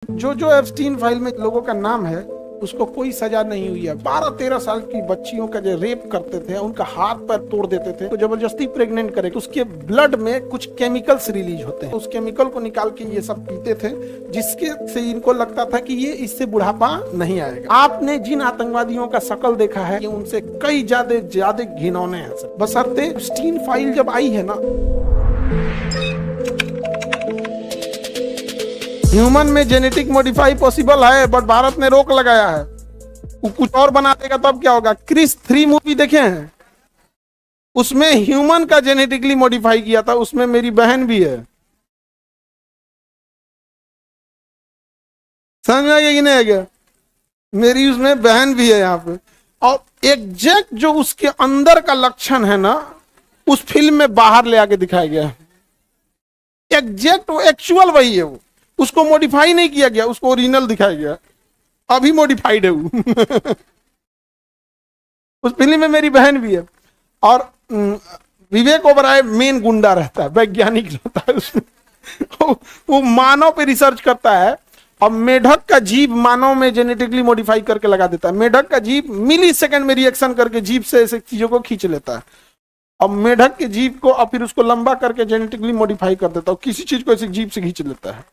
जो Epstein file में लोगों का नाम है उसको कोई सजा नहीं हुई है। 12-13 साल की बच्चियों का जो रेप करते थे, उनका हाथ पैर तोड़ देते थे, तो जबरदस्ती प्रेग्नेंट करे, उसके ब्लड में कुछ केमिकल्स रिलीज होते हैं, उस केमिकल को निकाल के ये सब पीते थे, जिसके से इनको लगता था कि ये इससे बुढ़ापा नहीं आएगा। आपने जिन आतंकवादियों का शकल देखा है, ये उनसे कई ज्यादा घिनौने हैं। बशर्ते एप्स्टीन फाइल जब आई है ना, ह्यूमन में जेनेटिक मॉडिफाई पॉसिबल है, बट भारत ने रोक लगाया है। वो कुछ और बना देगा तब क्या होगा। क्रिस 3 मूवी देखे हैं, उसमें ह्यूमन का जेनेटिकली मॉडिफाई किया था, उसमें मेरी बहन भी है। समझ में आ गया कि नहीं आ गया? मेरी उसमें बहन भी है यहाँ पे। और एग्जैक्ट जो उसके अंदर का लक्षण है ना, उस फिल्म में बाहर ले आके दिखाया गया है। एग्जैक्ट वो एक्चुअल वही है, वो उसको मॉडिफाई नहीं किया गया, उसको ओरिजिनल दिखाया गया। अभी मॉडिफाइड है वो। उस फिल्म में मेरी बहन भी है। और विवेक ओबराय मेन गुंडा रहता है, वैज्ञानिक रहता है उसमें। वो मानव पे रिसर्च करता है और मेढक का जीभ मानव में जेनेटिकली मॉडिफाई करके लगा देता है। मेढक का जीभ मिली सेकंड में रिएक्शन करके जीभ से ऐसे चीजों को खींच लेता है, और मेढक के जीभ को और फिर उसको लंबा करके जेनेटिकली मॉडिफाई कर देता है, किसी चीज को ऐसे जीभ से खींच लेता है।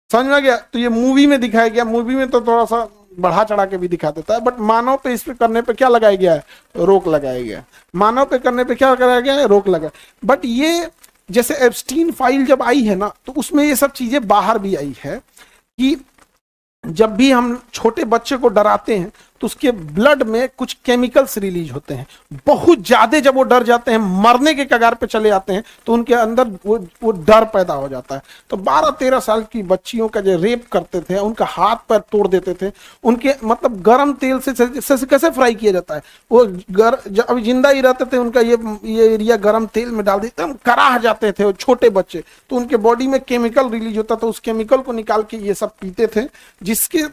समझ में आ गया? तो ये मूवी में दिखाया गया। मूवी में तो थोड़ा सा बढ़ा चढ़ा के भी दिखा देता है, बट मानव पे इस पे करने पे क्या लगाया गया है? रोक लगाया गया। मानव पे करने पे क्या कराया गया है? रोक लगा। बट ये जैसे एप्स्टीन फाइल जब आई है ना, तो उसमें ये सब चीजें बाहर भी आई है कि जब भी हम छोटे बच्चे को डराते हैं तो उसके ब्लड में कुछ केमिकल्स रिलीज होते हैं। बहुत ज्यादा जब वो डर जाते हैं, मरने के कगार पे चले जाते हैं, तो उनके अंदर वो डर पैदा हो जाता है। तो 12-13 साल की बच्चियों का जो रेप करते थे, उनका हाथ पैर तोड़ देते थे, उनके मतलब गर्म तेल से कैसे फ्राई किया जाता है, वो अभी जिंदा ही रहते थे, उनका ये एरिया गर्म तेल में डाल देते, हम कराह जाते थे वो छोटे बच्चे, तो उनके बॉडी में केमिकल रिलीज होता था, उस केमिकल को निकाल के ये सब पीते थे, जिसके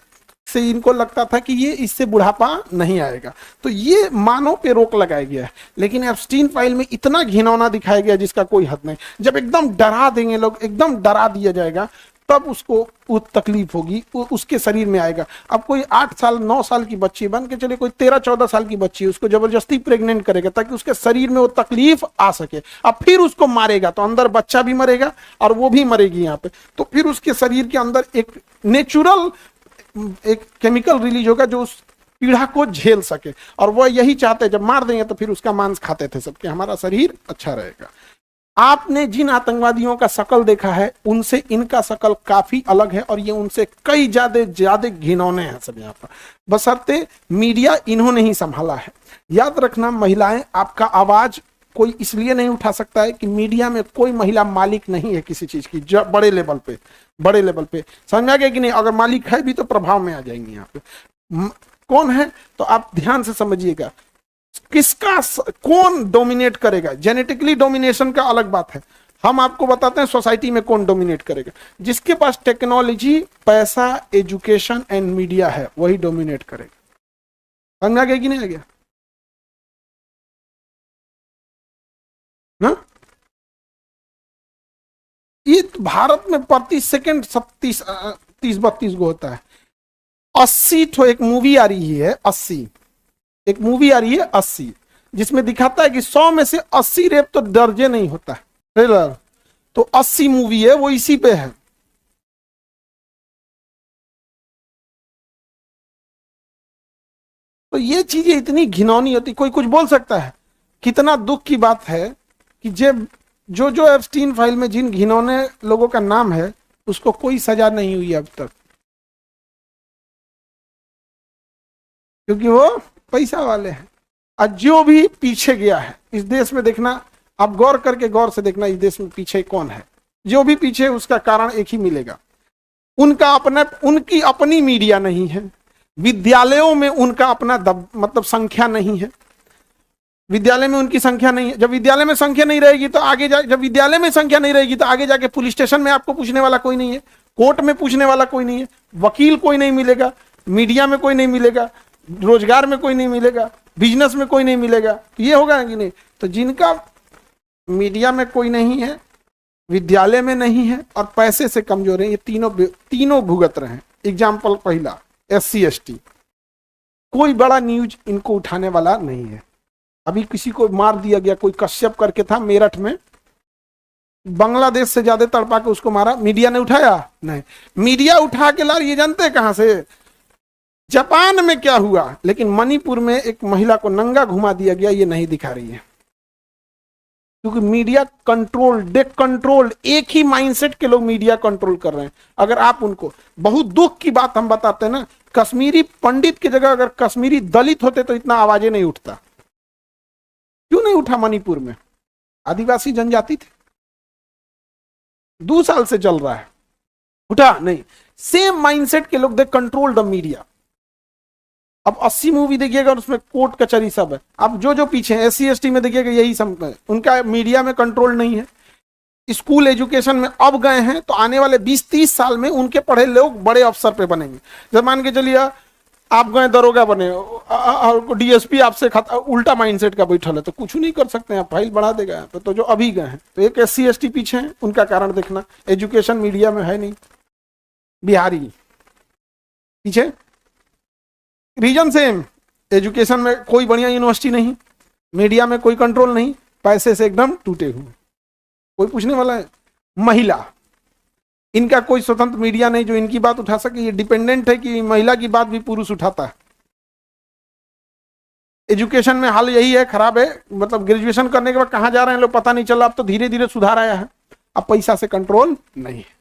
से इनको लगता था कि ये इससे बुढ़ापा नहीं आएगा। तो ये मानव पे रोक लगाया गया है। लेकिन एप्स्टीन फाइल में इतना घिनौना दिखाया गया जिसका कोई हद नहीं। जब एकदम डरा देंगे लोग, एकदम डरा दिया जाएगा, तब उसको वो तकलीफ होगी, उसके शरीर में आएगा। अब कोई 8 साल 9 साल की बच्ची बन के चले, कोई 13-14 साल की बच्ची, उसको जबरदस्ती प्रेग्नेंट करेगा ताकि उसके शरीर में वो तकलीफ आ सके। अब फिर उसको मारेगा तो अंदर बच्चा भी मरेगा और वो भी मरेगी यहाँ पे। तो फिर उसके शरीर के अंदर एक नेचुरल एक केमिकल रिलीज होगा जो उस पीड़ा को झेल सके, और वो यही चाहते हैं। जब मार देंगे तो फिर उसका मांस खाते थे सबके, हमारा शरीर अच्छा रहेगा। आपने जिन आतंकवादियों का शकल देखा है, उनसे इनका शकल काफी अलग है, और ये उनसे कई ज्यादा घिनौने हैं सब यहाँ पर। बशर्ते मीडिया इन्होंने ही संभाला है। याद रखना महिलाएं, आपका आवाज कोई इसलिए नहीं उठा सकता है कि मीडिया में कोई महिला मालिक नहीं है किसी चीज की। बड़े लेवल पे समझ में आ गया कि नहीं? अगर मालिक है भी तो प्रभाव में आ जाएंगे यहाँ पे। कौन है तो आप ध्यान से समझिएगा, किसका कौन डोमिनेट करेगा। जेनेटिकली डोमिनेशन का अलग बात है, हम आपको बताते हैं सोसाइटी में कौन डोमिनेट करेगा। जिसके पास टेक्नोलॉजी, पैसा, एजुकेशन एंड मीडिया है, वही डोमिनेट करेगा। समझ में आ गया कि नहीं आ गया ना? ये भारत में प्रति सेकंड 30-32 गो होता है। 80 तो एक मूवी आ रही है, 80 एक मूवी आ रही है 80, जिसमें दिखाता है कि 100 में से 80 रेप तो दर्जे नहीं होता है ट्रेलर। तो 80 मूवी है, वो इसी पे है। तो ये चीजें इतनी घिनौनी होती, कोई कुछ बोल सकता है? कितना दुख की बात है कि जब जो एप्स्टीन फाइल में जिन घिनौने लोगों का नाम है, उसको कोई सजा नहीं हुई अब तक, क्योंकि वो पैसा वाले हैं। और जो भी पीछे गया है इस देश में, देखना आप गौर से देखना, इस देश में पीछे कौन है। जो भी पीछे, उसका कारण एक ही मिलेगा, उनकी अपनी मीडिया नहीं है। विद्यालयों में उनका अपना मतलब संख्या नहीं है। विद्यालय में उनकी संख्या नहीं है। जब विद्यालय में संख्या नहीं रहेगी तो आगे जब विद्यालय में संख्या नहीं रहेगी तो आगे जाके पुलिस स्टेशन में आपको पूछने वाला कोई नहीं है, कोर्ट में पूछने वाला कोई नहीं है, वकील कोई नहीं मिलेगा, मीडिया में कोई नहीं मिलेगा, रोजगार में कोई नहीं मिलेगा, बिजनेस में कोई नहीं मिलेगा। तो ये होगा कि नहीं? तो जिनका मीडिया में कोई नहीं है, विद्यालय में नहीं है और पैसे से कमजोर है। ये तीनों भुगत रहे हैं। एग्जाम्पल पहला, SC ST, कोई बड़ा न्यूज इनको उठाने वाला नहीं है। अभी किसी को मार दिया गया, कोई कश्यप करके था मेरठ में, बांग्लादेश से ज्यादा तड़पा के उसको मारा, मीडिया ने उठाया नहीं। मीडिया उठा के ला, ये जानते हैं कहां से? जापान में क्या हुआ, लेकिन मणिपुर में एक महिला को नंगा घुमा दिया गया, ये नहीं दिखा रही है। क्योंकि मीडिया कंट्रोल्ड, एक ही माइंडसेट के लोग मीडिया कंट्रोल कर रहे हैं। अगर आप उनको, बहुत दुख की बात हम बताते हैं ना, कश्मीरी पंडित की जगह अगर कश्मीरी दलित होते तो इतना आवाजें नहीं उठता। क्यों नहीं उठा? मणिपुर में आदिवासी जनजाति थे, 2 साल से चल रहा है, उठा नहीं। सेम माइंडसेट के लोग, दे कंट्रोल द मीडिया। अब 80 मूवी देखिएगा और उसमें कोर्ट कचहरी सब है। अब जो पीछे है SC ST में देखिएगा यही सब है। उनका मीडिया में कंट्रोल नहीं है। स्कूल एजुकेशन में अब गए हैं तो आने वाले 20-30 साल में उनके पढ़े लोग बड़े अफसर पे बनेंगे। जब मान के चलिए आप गए दरोगा बने और DSP आपसे उल्टा माइंडसेट का बैठल है तो कुछ नहीं कर सकते हैं, फाइल बढ़ा देगा यहाँ पे। तो जो अभी गए हैं तो एक SC ST पीछे है, उनका कारण देखना। एजुकेशन मीडिया में है नहीं, बिहारी पीछे, रीजन सेम, एजुकेशन में कोई बढ़िया यूनिवर्सिटी नहीं, मीडिया में कोई कंट्रोल नहीं, पैसे से एकदम टूटे हुए, कोई पूछने वाला है? महिला, इनका कोई स्वतंत्र मीडिया नहीं जो इनकी बात उठा सके। ये डिपेंडेंट है कि महिला की बात भी पुरुष उठाता है। एजुकेशन में हाल यही है, खराब है। मतलब ग्रेजुएशन करने के बाद कहां जा रहे हैं लोग पता नहीं चला। अब तो धीरे धीरे सुधार आया है, अब पैसा से कंट्रोल नहीं है।